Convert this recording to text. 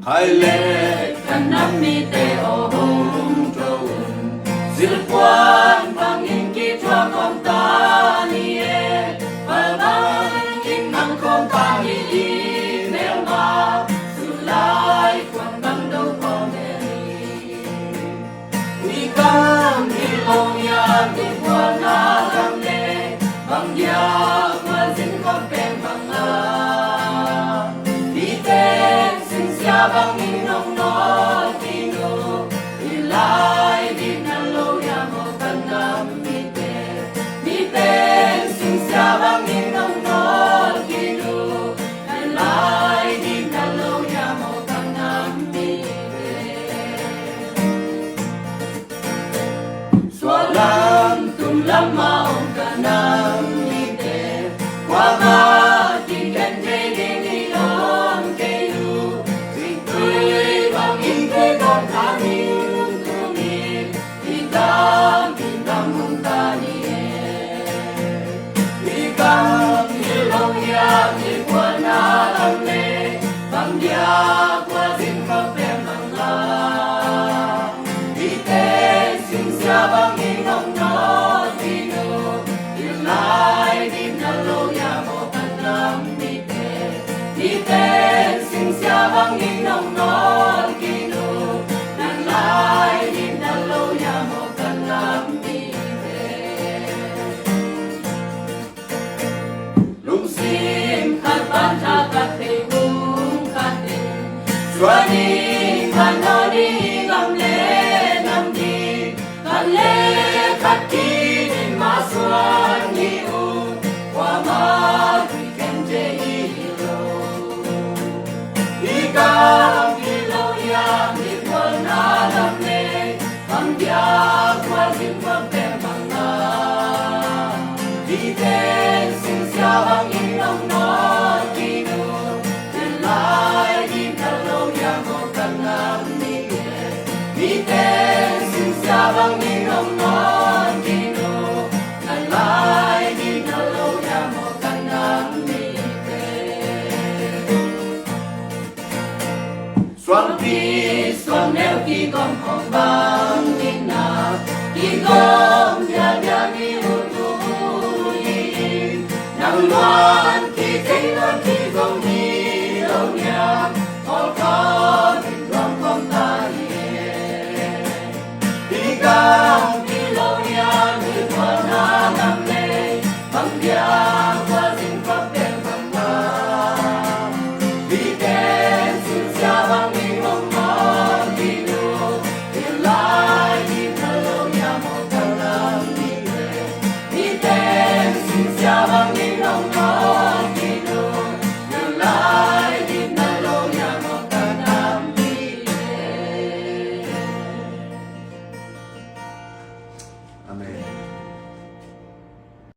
Hai lệ khăn nắm mi tê ô hùng trâu Dil quan vang in ki chua kom ta ni e Và vang in nang kom ta ni i neo ma Su lai quan bang đâu có mẹ Ni cam ni long ya ni quan na lam lệ Bang ya quan zin kom pen bang la Di tên sin sia bang in nong no ti no Di lai di na lo ya mo kan nam mi tên sin sia bang in nong no ti no Di lai di na lo ya mo kan nam mi Xóa lam tum lam ma ông ka nam mi Qua ma ti ken te ni ni om ke yu Ti tui bang in ke con ta mi tu mi Ti dam hung ta ni e Ti cam ni long ya ni qua na lam le Bang dia qua zin ko pe mang la Ti te sin sia bang in nong no ti no Ti lai di na lo ya mo kan nam mi te sin sia bang in nong no ki no Nan lai di na lo ya mo kan nam mi Lung sim khat ban tha kat te hung khat te Xóa đi khat no đi ngam le khat ki din ma xuan ni u Qua ma vi ken je i lo Di cam ki lo ya ni qua na lam le Bang dia qua zin qua pe bang na Di tên sin sia bang in nong no ki no Then lai di na lo ya mo kan nam ni Di tên sin sia bang in nong no ki no Then lai di na lo ya mo kan nam ni Xuân pi xuân neo ki con hong bang ni na Ki con